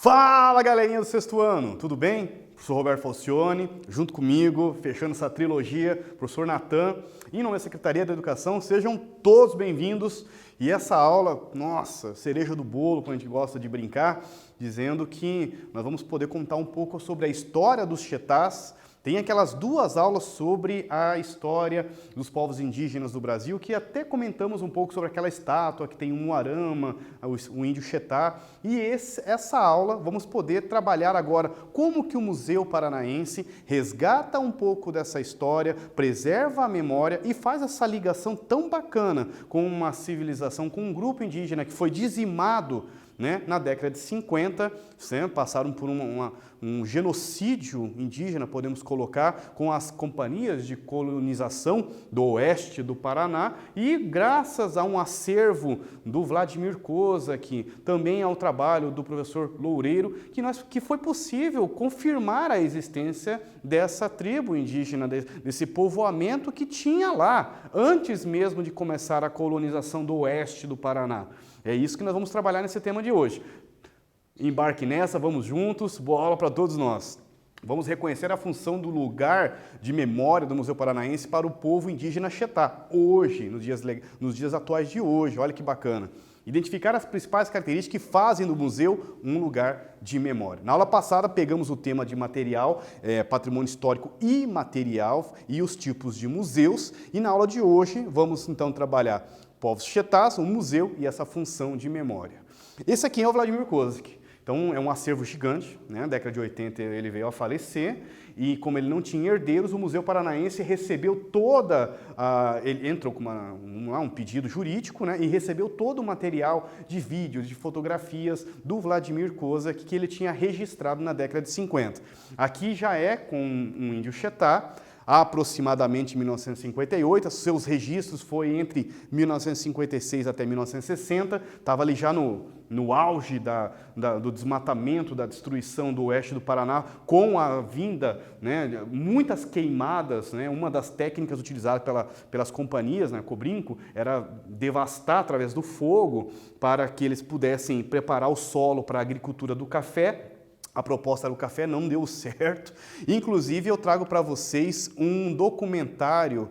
Fala, galerinha do sexto ano, tudo bem? Professor Roberto Falcione, junto comigo, fechando essa trilogia, professor Natan, e em nome da Secretaria da Educação, sejam todos bem-vindos. E essa aula, nossa, cereja do bolo, como a gente gosta de brincar, dizendo que nós vamos poder contar um pouco sobre a história dos Chetás. Tem aquelas duas aulas sobre a história dos povos indígenas do Brasil, que até comentamos um pouco sobre aquela estátua que tem um Muarama, o índio Chetá. E essa aula vamos poder trabalhar agora como que o Museu Paranaense resgata um pouco dessa história, preserva a memória e faz essa ligação tão bacana com uma civilização, com um grupo indígena que foi dizimado, né, na década de 50, passaram por um genocídio indígena, podemos colocar, com as companhias de colonização do oeste do Paraná, e graças a um acervo do Vladimir Kozak, também ao trabalho do professor Loureiro, que foi possível confirmar a existência dessa tribo indígena, desse povoamento que tinha lá, antes mesmo de começar a colonização do oeste do Paraná. É isso que nós vamos trabalhar nesse tema de hoje. Embarque nessa, vamos juntos, boa aula para todos nós. Vamos reconhecer a função do lugar de memória do Museu Paranaense para o povo indígena Chetá, hoje, nos dias atuais de hoje, olha que bacana. Identificar as principais características que fazem do museu um lugar de memória. Na aula passada pegamos o tema de material, patrimônio histórico imaterial e os tipos de museus, e na aula de hoje vamos então trabalhar povos Chetás, um museu e essa função de memória. Esse aqui é o Vladimir Kozak. Então é um acervo gigante, né? Na década de 80 ele veio a falecer e como ele não tinha herdeiros, o Museu Paranaense recebeu ele entrou com um pedido jurídico, né? E recebeu todo o material de vídeos, de fotografias do Vladimir Kozak que ele tinha registrado na década de 50. Aqui já é com um índio Chetá, aproximadamente em 1958, seus registros foi entre 1956 até 1960, estava ali já no auge do desmatamento, da destruição do oeste do Paraná, com a vinda, né, muitas queimadas, né, uma das técnicas utilizadas pelas companhias, né, Cobrinco, era devastar através do fogo para que eles pudessem preparar o solo para a agricultura do café. A proposta do café não deu certo. Inclusive, eu trago para vocês um documentário.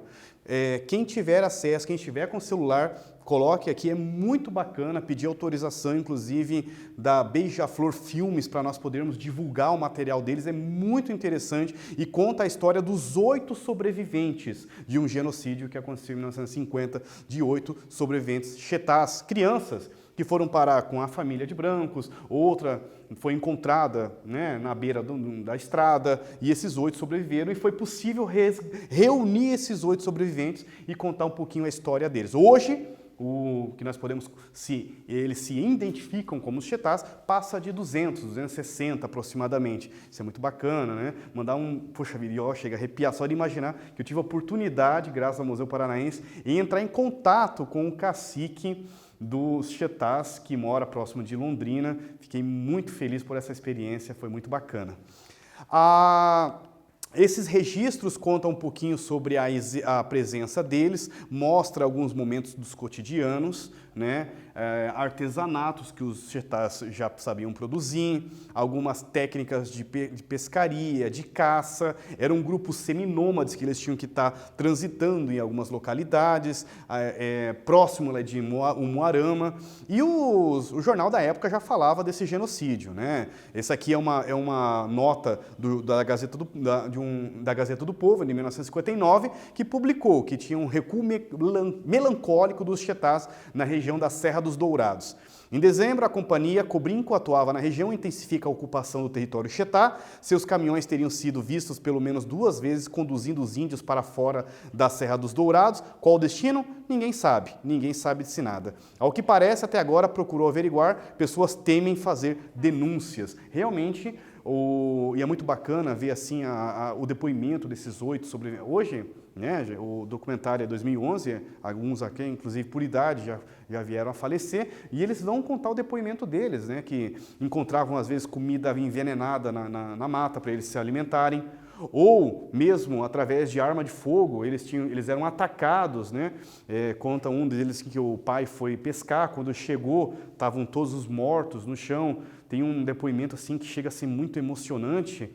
Quem tiver acesso, quem estiver com celular, coloque aqui, é muito bacana, pedir autorização, inclusive, da Beija-Flor Filmes, para nós podermos divulgar o material deles, é muito interessante e conta a história dos 8 sobreviventes de um genocídio que aconteceu em 1950, de 8 sobreviventes Chetás, crianças, que foram parar com a família de brancos, outra foi encontrada, né, na beira da estrada, e esses 8 sobreviveram, e foi possível reunir esses 8 sobreviventes e contar um pouquinho a história deles. Hoje, o que nós podemos, eles se identificam como os Chetás, passa de 260 aproximadamente. Isso é muito bacana, né? Mandar poxa vida, chega a arrepiar só de imaginar que eu tive a oportunidade, graças ao Museu Paranaense, em entrar em contato com o cacique dos Chetás, que mora próximo de Londrina. Fiquei muito feliz por essa experiência, foi muito bacana. Esses registros contam um pouquinho sobre a presença deles, mostra alguns momentos dos cotidianos, né? Artesanatos que os Chetás já sabiam produzir, algumas técnicas de pescaria, de caça, era um grupo seminômades que eles tinham que estar transitando em algumas localidades, próximo de Umuarama, e o jornal da época já falava desse genocídio, né? Essa aqui é uma nota da Gazeta do Povo, de 1959, que publicou que tinha um recuo melancólico dos Chetás na região da Serra dos Dourados. Em dezembro, a companhia Cobrinco atuava na região e intensifica a ocupação do território Chetá. Seus caminhões teriam sido vistos pelo menos 2 vezes conduzindo os índios para fora da Serra dos Dourados. Qual o destino? Ninguém sabe de nada. Ao que parece, até agora procurou averiguar, pessoas temem fazer denúncias. Realmente, e é muito bacana ver assim o depoimento desses 8 sobreviventes. Hoje, né, o documentário é 2011, alguns aqui, inclusive por idade, já vieram a falecer, e eles vão contar o depoimento deles, né, que encontravam às vezes comida envenenada na mata para eles se alimentarem. ou mesmo através de arma de fogo, eles eram atacados, né? Conta um deles que o pai foi pescar, quando chegou, estavam todos os mortos no chão. Tem um depoimento assim que chega a ser muito emocionante,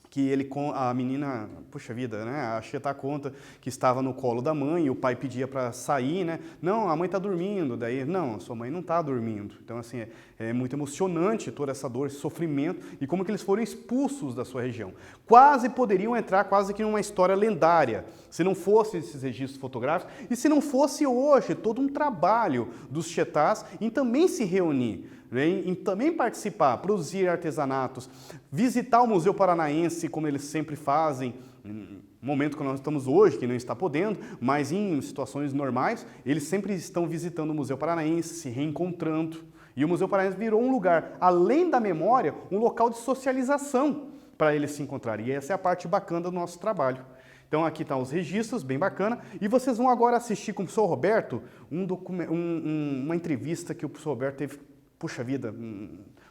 que a menina, puxa vida, né, a Chetá conta que estava no colo da mãe e o pai pedia para sair, né, não, a mãe está dormindo, daí, não, sua mãe não está dormindo. Então, assim, é muito emocionante toda essa dor, esse sofrimento e como que eles foram expulsos da sua região. Quase poderiam entrar quase que numa história lendária, se não fossem esses registros fotográficos e se não fosse hoje todo um trabalho dos Chetás em também se reunir, em também participar, produzir artesanatos, visitar o Museu Paranaense, como eles sempre fazem, no momento que nós estamos hoje, que não está podendo, mas em situações normais, eles sempre estão visitando o Museu Paranaense, se reencontrando. E o Museu Paranaense virou um lugar, além da memória, um local de socialização para eles se encontrarem. E essa é a parte bacana do nosso trabalho. Então aqui estão os registros, bem bacana, e vocês vão agora assistir com o professor Roberto uma entrevista que o professor Roberto teve, puxa vida,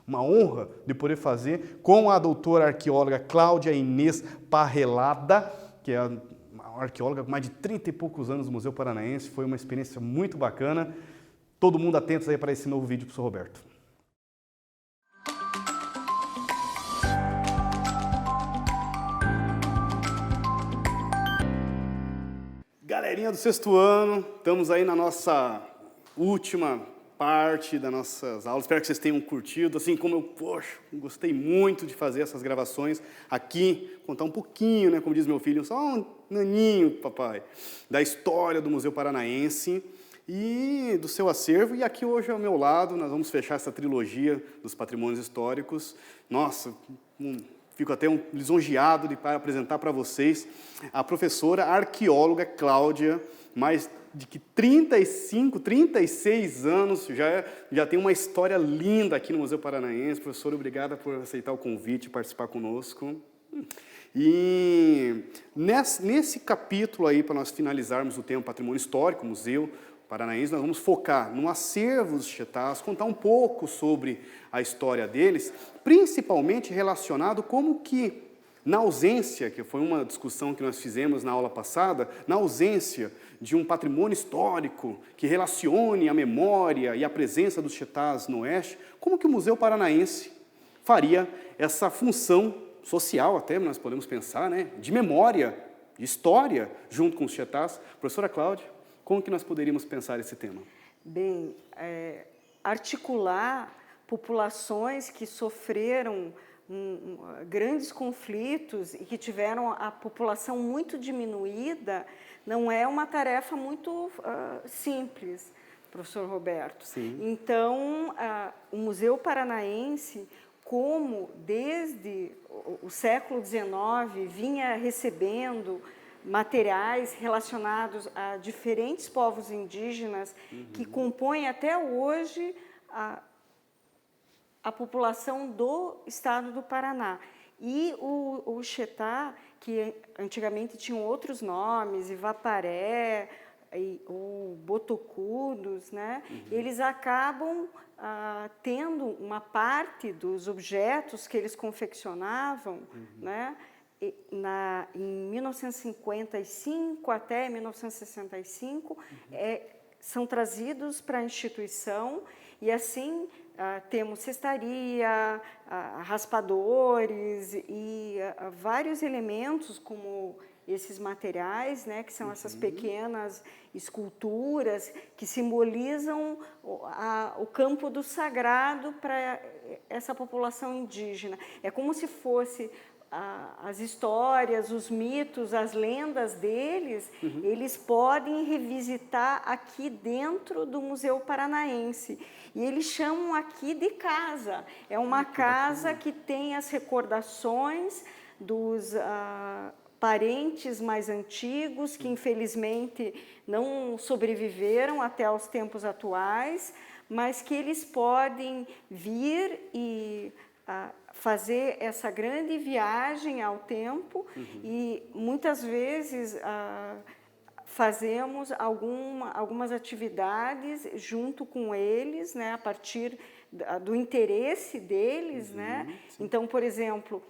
uma honra de poder fazer com a doutora arqueóloga Cláudia Inês Parrelada, que é uma arqueóloga com mais de 30 e poucos anos no Museu Paranaense. Foi uma experiência muito bacana. Todo mundo atentos aí para esse novo vídeo, professor Roberto. Galerinha do sexto ano, estamos aí na nossa última parte das nossas aulas. Espero que vocês tenham curtido, assim como eu, poxa, gostei muito de fazer essas gravações aqui, contar um pouquinho, né, como diz meu filho, só um naninho, papai, da história do Museu Paranaense e do seu acervo. E aqui hoje ao meu lado, nós vamos fechar essa trilogia dos patrimônios históricos. Nossa, fico até lisonjeado de apresentar para vocês a professora arqueóloga Cláudia, mais de que 35, 36 anos, já tem uma história linda aqui no Museu Paranaense. Professora, obrigada por aceitar o convite e participar conosco. E nesse capítulo aí, para nós finalizarmos o tema Patrimônio Histórico, Museu Paranaense, nós vamos focar no acervo dos Chetás, contar um pouco sobre a história deles, principalmente relacionado como que, na ausência, que foi uma discussão que nós fizemos na aula passada, na ausência de um patrimônio histórico que relacione a memória e a presença dos Chetás no Oeste, como que o Museu Paranaense faria essa função social, até nós podemos pensar, né, de memória, de história, junto com os Chetás. Professora Cláudia, como que nós poderíamos pensar esse tema? Bem, articular populações que sofreram grandes conflitos e que tiveram a população muito diminuída, não é uma tarefa muito simples, professor Roberto. Sim. Então, o Museu Paranaense, como desde o século XIX vinha recebendo materiais relacionados a diferentes povos indígenas que compõem até hoje a população do estado do Paraná. E o Chetá, que antigamente tinham outros nomes, Ivaparé, o Botocudos, né? Eles acabam tendo uma parte dos objetos que eles confeccionavam, né? Em 1955 até 1965, são trazidos para a instituição e assim temos cestaria, raspadores e vários elementos como esses materiais, né, que são essas pequenas esculturas que simbolizam o campo do sagrado para essa população indígena. É como se fosse as histórias, os mitos, as lendas deles, eles podem revisitar aqui dentro do Museu Paranaense. E eles chamam aqui de casa. É uma casa que tem as recordações dos parentes mais antigos, que infelizmente não sobreviveram até os tempos atuais, mas que eles podem vir e fazer essa grande viagem ao tempo e muitas vezes fazemos algumas atividades junto com eles, né, a partir do interesse deles, né? Então, por exemplo,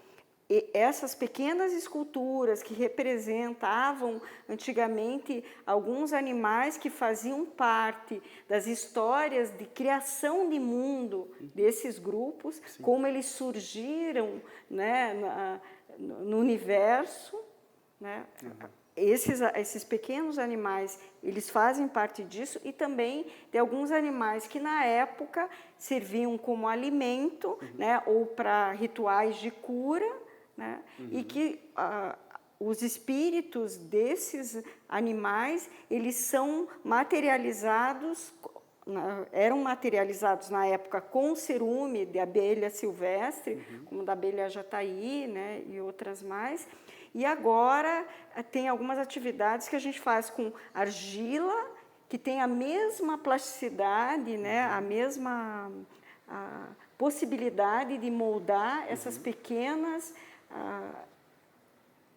essas pequenas esculturas que representavam antigamente alguns animais que faziam parte das histórias de criação de mundo desses grupos, sim, como eles surgiram, né, no universo, né? Esses pequenos animais, eles fazem parte disso, e também de alguns animais que na época serviam como alimento, né, ou para rituais de cura, né, e que os espíritos desses animais, eles são materializados, eram materializados na época com cerume de abelha silvestre, como da abelha jataí, né, e outras mais. E agora tem algumas atividades que a gente faz com argila, que tem a mesma plasticidade, né, a mesma possibilidade de moldar essas pequenas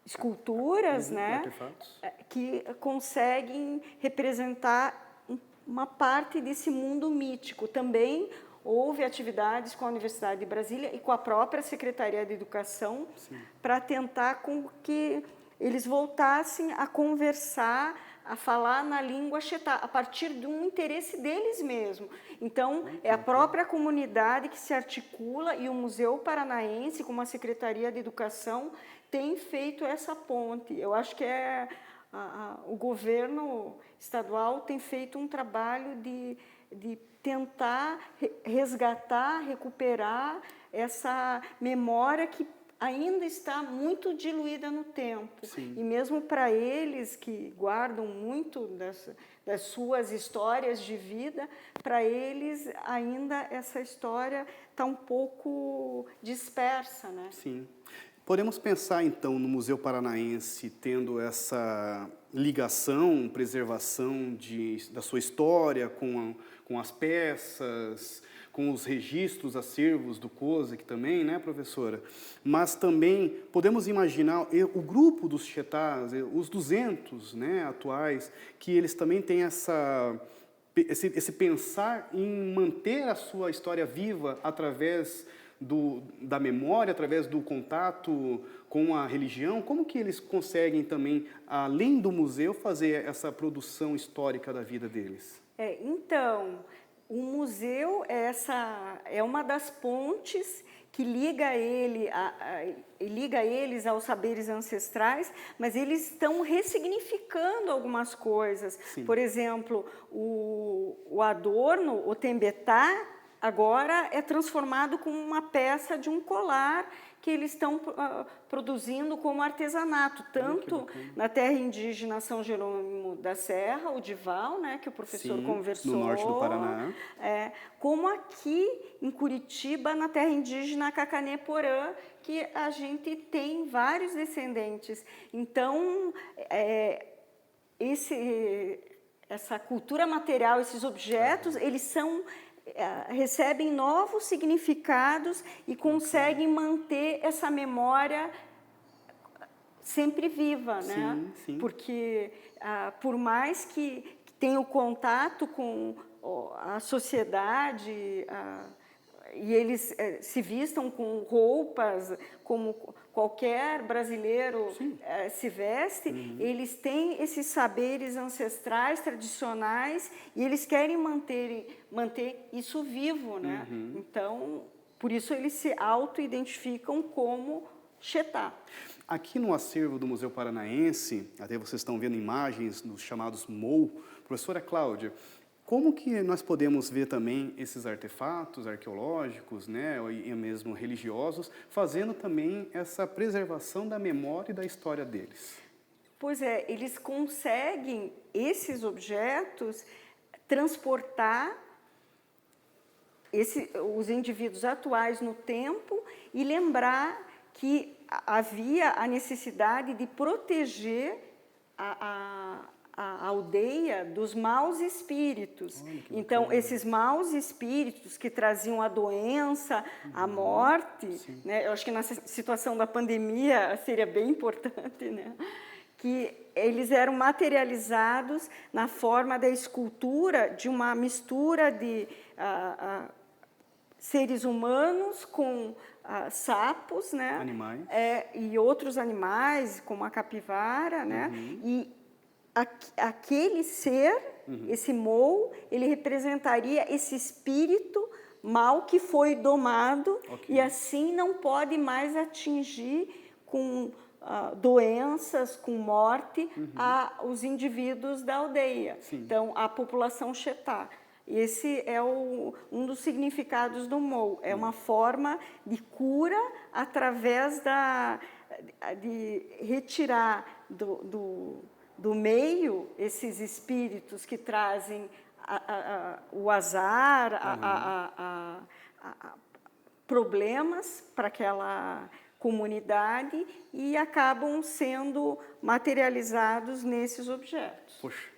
esculturas, né, que conseguem representar uma parte desse mundo mítico. Também houve atividades com a Universidade de Brasília e com a própria Secretaria de Educação para tentar com que eles voltassem a conversar, a falar na língua Chetá, a partir de um interesse deles mesmo. Então, é a própria comunidade que se articula, e o Museu Paranaense, com a Secretaria de Educação, tem feito essa ponte. Eu acho que o governo estadual tem feito um trabalho de tentar resgatar, recuperar essa memória que ainda está muito diluída no tempo. Sim. E mesmo para eles, que guardam muito das suas histórias de vida, para eles ainda essa história está um pouco dispersa, né? Sim. Podemos pensar, então, no Museu Paranaense tendo essa ligação, preservação da sua história com as peças, com os registros, acervos do COSAC também, né, professora? Mas também podemos imaginar o grupo dos Chetás, os 200, né, atuais, que eles também têm esse pensar em manter a sua história viva através da memória, através do contato com a religião. Como que eles conseguem também, além do museu, fazer essa produção histórica da vida deles? Então, o museu é uma das pontes que liga eles aos saberes ancestrais, mas eles estão ressignificando algumas coisas. Sim. Por exemplo, o adorno, o tembetá, agora é transformado como uma peça de um colar que eles estão produzindo como artesanato, tanto na terra indígena São Jerônimo da Serra, o Dival, né, que o professor conversou, no norte do Paraná, como aqui em Curitiba, na terra indígena Cacané-Porã, que a gente tem vários descendentes. Então, essa cultura material, esses objetos, eles recebem novos significados e conseguem manter essa memória sempre viva, né? Sim. Porque por mais que tenha o contato com a sociedade e eles se vistam com roupas como qualquer brasileiro se veste, eles têm esses saberes ancestrais, tradicionais, e eles querem manter isso vivo, né? Então, por isso eles se auto-identificam como Chetá. Aqui no acervo do Museu Paranaense, até vocês estão vendo imagens dos chamados MOU, professora Cláudia, como que nós podemos ver também esses artefatos arqueológicos, né, e mesmo religiosos, fazendo também essa preservação da memória e da história deles? Pois é, eles conseguem, esses objetos, transportar os indivíduos atuais no tempo e lembrar que havia a necessidade de proteger a aldeia dos maus espíritos. Então, esses maus espíritos que traziam a doença, a morte, né? Eu acho que na situação da pandemia seria bem importante, né? Que eles eram materializados na forma da escultura de uma mistura de seres humanos com sapos, né? Animais. E outros animais, como a capivara, né? E aquele ser, esse Mo, ele representaria esse espírito mal que foi domado e assim não pode mais atingir com doenças, com morte, os indivíduos da aldeia. Sim. Então, a população Chetá. Esse é um dos significados do Mo. É uma forma de cura através de retirar do meio esses espíritos que trazem o azar, problemas para aquela comunidade e acabam sendo materializados nesses objetos. Poxa,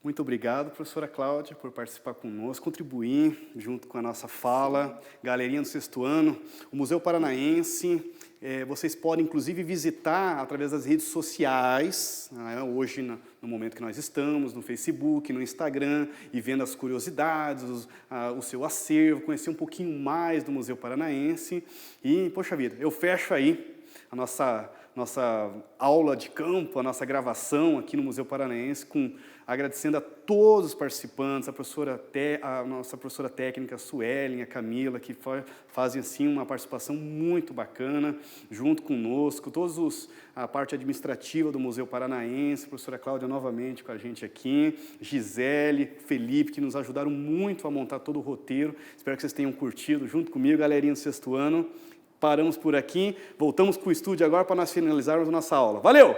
muito obrigado, professora Cláudia, por participar conosco, contribuir junto com a nossa fala. Galerinha do sexto ano, o Museu Paranaense, vocês podem inclusive visitar através das redes sociais, hoje no momento que nós estamos, no Facebook, no Instagram, e vendo as curiosidades, o seu acervo, conhecer um pouquinho mais do Museu Paranaense. E, poxa vida, eu fecho aí a nossa aula de campo, a nossa gravação aqui no Museu Paranaense, agradecendo a todos os participantes, a nossa professora técnica, a Suelen, a Camila, que fazem assim, uma participação muito bacana, junto conosco, a parte administrativa do Museu Paranaense, a professora Cláudia novamente com a gente aqui, Gisele, Felipe, que nos ajudaram muito a montar todo o roteiro. Espero que vocês tenham curtido junto comigo, galerinha do sexto ano. Paramos por aqui, voltamos para o estúdio agora para nós finalizarmos a nossa aula. Valeu!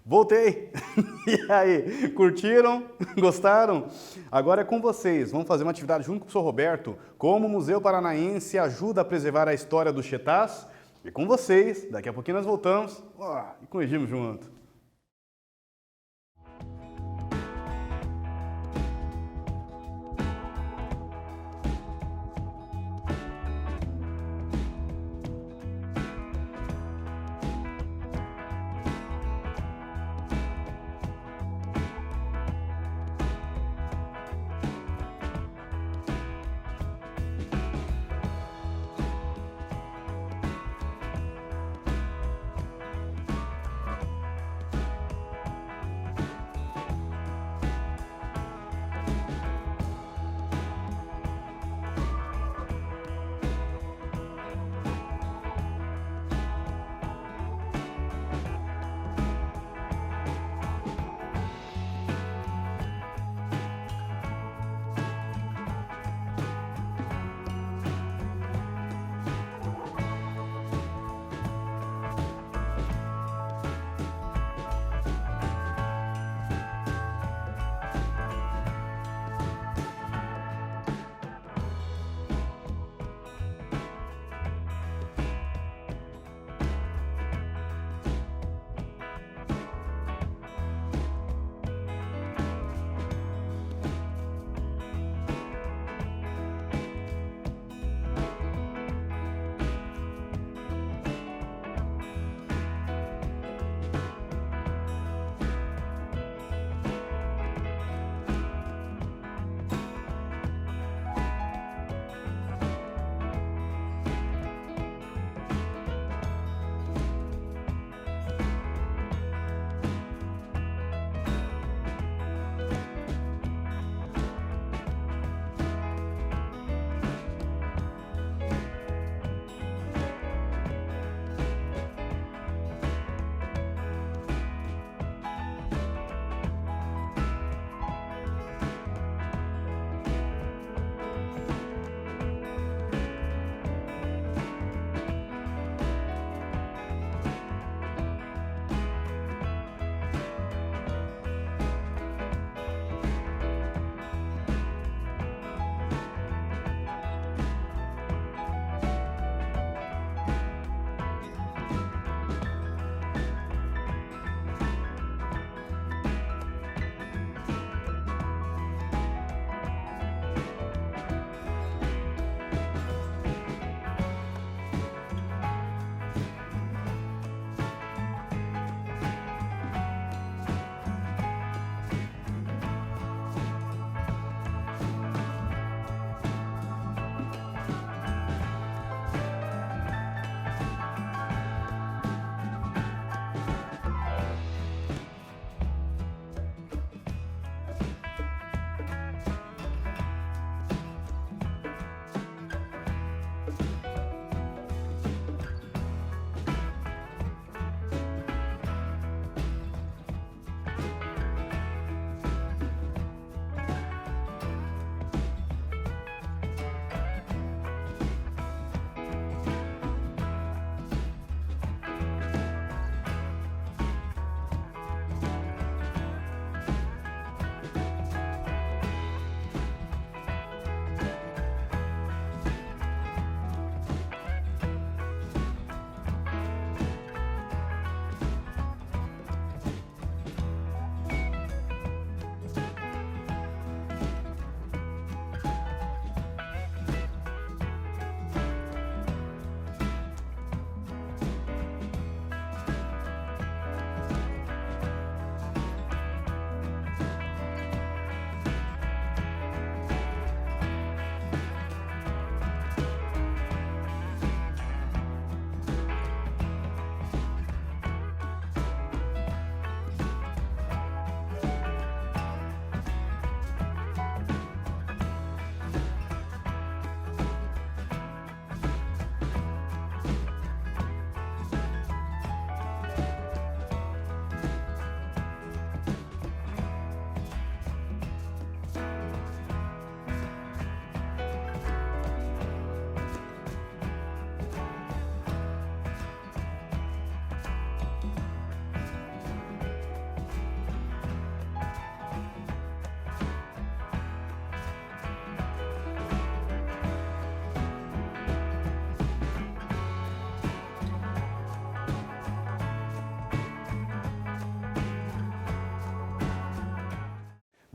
Voltei! E aí, curtiram? Gostaram? Agora é com vocês. Vamos fazer uma atividade junto com o professor Roberto. Como o Museu Paranaense ajuda a preservar a história dos Chetás? E com vocês, daqui a pouquinho nós voltamos e corrigimos junto.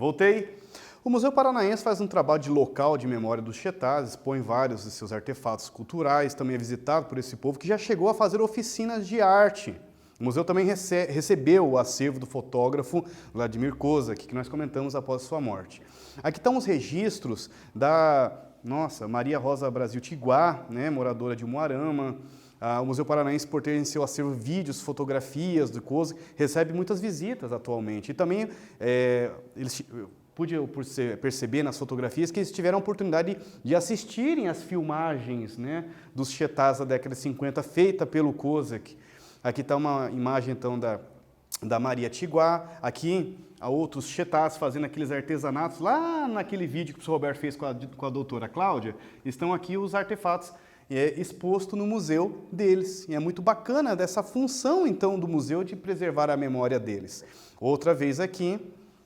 Voltei. O Museu Paranaense faz um trabalho de local de memória dos Chetás, expõe vários de seus artefatos culturais, também é visitado por esse povo que já chegou a fazer oficinas de arte. O museu também recebeu o acervo do fotógrafo Vladimir Kozak, que nós comentamos após sua morte. Aqui estão os registros da Maria Rosa Brasil Tiguá, né, moradora de Umuarama. O Museu Paranaense, por ter em seu acervo vídeos, fotografias do Kozak, recebe muitas visitas atualmente. E também eles pude perceber nas fotografias que eles tiveram a oportunidade de assistirem às filmagens, né, dos Chetás da década de 50, feita pelo Kozak. Aqui está uma imagem, então, da Maria Tiguá. Aqui, há outros Chetás fazendo aqueles artesanatos. Lá naquele vídeo que o professor Roberto fez com a doutora Cláudia, estão aqui os artefatos expostos no museu deles. E é muito bacana dessa função, então, do museu de preservar a memória deles. Outra vez aqui,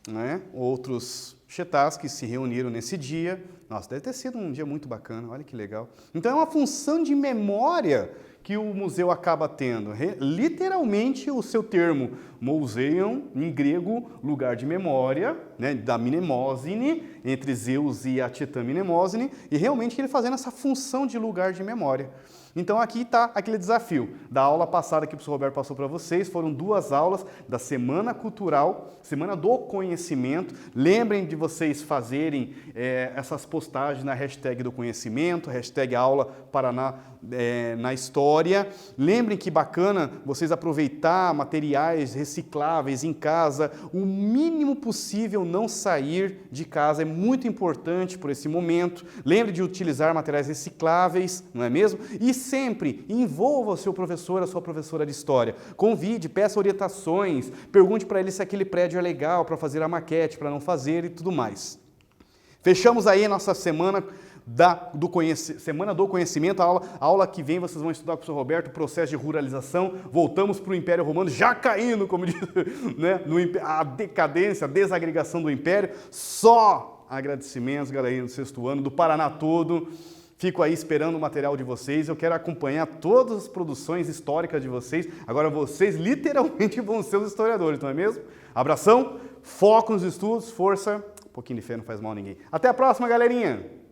né, outros Chetás que se reuniram nesse dia. Nossa, deve ter sido um dia muito bacana, olha que legal. Então é uma função de memória que o museu acaba tendo. Literalmente o seu termo, museion, em grego, lugar de memória, né, da Mnemosine, entre Zeus e a Titã Mnemosine, e realmente ele fazendo essa função de lugar de memória. Então aqui está aquele desafio. Da aula passada que o professor Roberto passou para vocês, foram 2 aulas da Semana Cultural, Semana do Conhecimento. Lembrem de vocês fazerem essas postagens na hashtag do conhecimento, hashtag aula Paraná na história. Lembrem que bacana vocês aproveitar materiais recicláveis em casa, o mínimo possível não sair de casa, é muito importante por esse momento. Lembre de utilizar materiais recicláveis, não é mesmo? E sempre envolva o seu professor, a sua professora de história. Convide, peça orientações, pergunte para ele se aquele prédio é legal para fazer a maquete, para não fazer e tudo mais. Fechamos aí a nossa semana Semana do Conhecimento, a aula que vem vocês vão estudar com o professor Roberto, o processo de ruralização, voltamos para o Império Romano, já caindo, como diz, né, a decadência, a desagregação do Império, só agradecimentos, galerinha do 6º ano, do Paraná todo. Fico aí esperando o material de vocês, eu quero acompanhar todas as produções históricas de vocês, agora vocês literalmente vão ser os historiadores, não é mesmo? Abração, foco nos estudos, força, um pouquinho de fé não faz mal a ninguém. Até a próxima, galerinha!